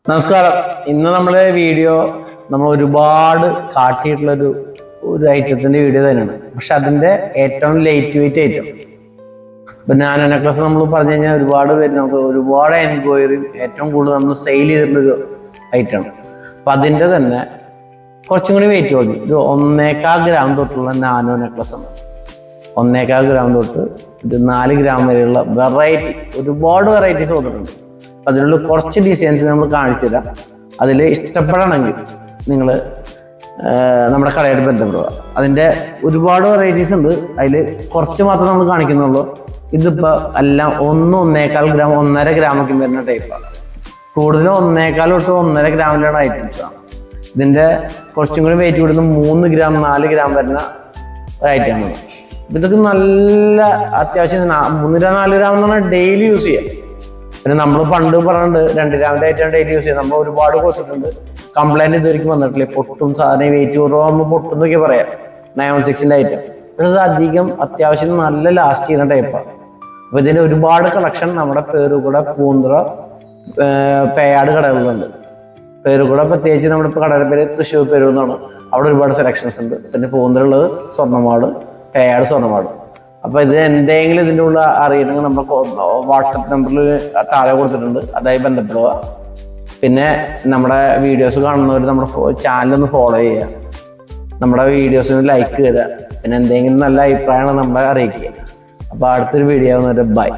നമസ്കാരം. ഇന്ന് നമ്മുടെ വീഡിയോ നമ്മൾ ഒരുപാട് കാട്ടിയിട്ടുള്ളൊരു ഐറ്റത്തിന്റെ വീഡിയോ തന്നെയാണ്. പക്ഷെ അതിന്റെ ഏറ്റവും ലൈറ്റ് വെയിറ്റ് ഐറ്റം ഇപ്പൊ നാനോ നെക്ലസ് നമ്മൾ പറഞ്ഞു കഴിഞ്ഞാൽ ഒരുപാട് പേര് നമുക്ക് ഒരുപാട് എൻക്വയറിയും ഏറ്റവും കൂടുതൽ നമ്മൾ സെയിൽ ചെയ്തിട്ടുള്ളൊരു ഐറ്റമാണ്. അപ്പൊ അതിന്റെ തന്നെ കുറച്ചും കൂടി വെയിറ്റ് കൂടി ഒരു 1.25 ഗ്രാം തൊട്ടുള്ള നാനോ നെക്ലസ് ആണ്. 1.25 ഗ്രാം തൊട്ട് ഇത് 4 ഗ്രാം വരെയുള്ള ഒരുപാട് വെറൈറ്റീസ് വന്നിട്ടുണ്ട്. അതിനുള്ള കുറച്ച് ഡിസൈൻസ് നമ്മൾ കാണിച്ചു തരാം. അതിൽ ഇഷ്ടപ്പെടണമെങ്കിൽ നിങ്ങൾ നമ്മുടെ കടയായിട്ട് ബന്ധപ്പെടുക. അതിൻ്റെ ഒരുപാട് വെറൈറ്റീസ് ഉണ്ട്, അതിൽ കുറച്ച് മാത്രം നമ്മൾ കാണിക്കുന്നുള്ളൂ. ഇതിപ്പോൾ എല്ലാം 1.25 ഗ്രാം 1.5 ഗ്രാമൊക്കെ വരുന്ന ടൈപ്പാണ്. കൂടുതലും 1.25 തൊട്ട് 1.5 ഗ്രാമിലാണ് ഐറ്റംസാണ്. ഇതിൻ്റെ കുറച്ചും കൂടി വെയിറ്റ് കൂടുന്ന 3 ഗ്രാം 4 ഗ്രാം വരുന്ന ഒരു ഐറ്റമാണ്. ഇതൊക്കെ നല്ല അത്യാവശ്യം 3 ഗ്രാം 4 ഗ്രാം എന്ന് പറഞ്ഞാൽ ഡെയിലി യൂസ് ചെയ്യാം. പിന്നെ നമ്മൾ പണ്ട് പറഞ്ഞിട്ടുണ്ട് 2 ഗ്രാമിൻ്റെ ഐറ്റം ഡെയിലി യൂസ് ചെയ്യാം. നമ്മൾ ഒരുപാട് കൊടുത്തിട്ടുണ്ട്. കംപ്ലൈൻറ്റ് ഇതുവരെയ്ക്കും വന്നിട്ടില്ലേ. പൊട്ടും സാധനം വെയിറ്റ് കുറവാകുമ്പോൾ പൊട്ടും എന്നൊക്കെ പറയാം. 916 ഐറ്റം. പക്ഷെ അത് അധികം അത്യാവശ്യം നല്ല ലാസ്റ്റ് ചെയ്യുന്ന ടൈപ്പാണ്. അപ്പോൾ ഇതിൻ്റെ ഒരുപാട് കളക്ഷൻ നമ്മുടെ പേരുകൂട, പൂന്തുറ, പേയാട് കടകളിലുണ്ട്. പേരുകൂട പ്രത്യേകിച്ച് നമ്മുടെ ഇപ്പോൾ കടയുടെ പേര് തൃശ്ശൂർ പേരു എന്നാണ്. അവിടെ ഒരുപാട് സെലക്ഷൻസ് ഉണ്ട്. പിന്നെ പൂന്തുറയുള്ളത് സ്വർണ്ണമാട്, പേയാട് സ്വർണ്ണമാട്. അപ്പോൾ ഇത് എന്തെങ്കിലും ഇതിൻ്റെ ഉള്ള അറിയണമെങ്കിൽ നമ്മൾ വാട്സപ്പ് നമ്പറിൽ താഴെ കൊടുത്തിട്ടുണ്ട്, അതായി ബന്ധപ്പെടുക. പിന്നെ നമ്മുടെ വീഡിയോസ് കാണുന്നവർ നമ്മുടെ ചാനലൊന്ന് ഫോളോ ചെയ്യുക, നമ്മുടെ വീഡിയോസിന് ലൈക്ക് ചെയ്യുക. പിന്നെ എന്തെങ്കിലും നല്ല അഭിപ്രായമാണ് നമ്മളെ അറിയിക്കുക. അപ്പോൾ അടുത്തൊരു വീഡിയോ വന്നിട്ട് ബൈ.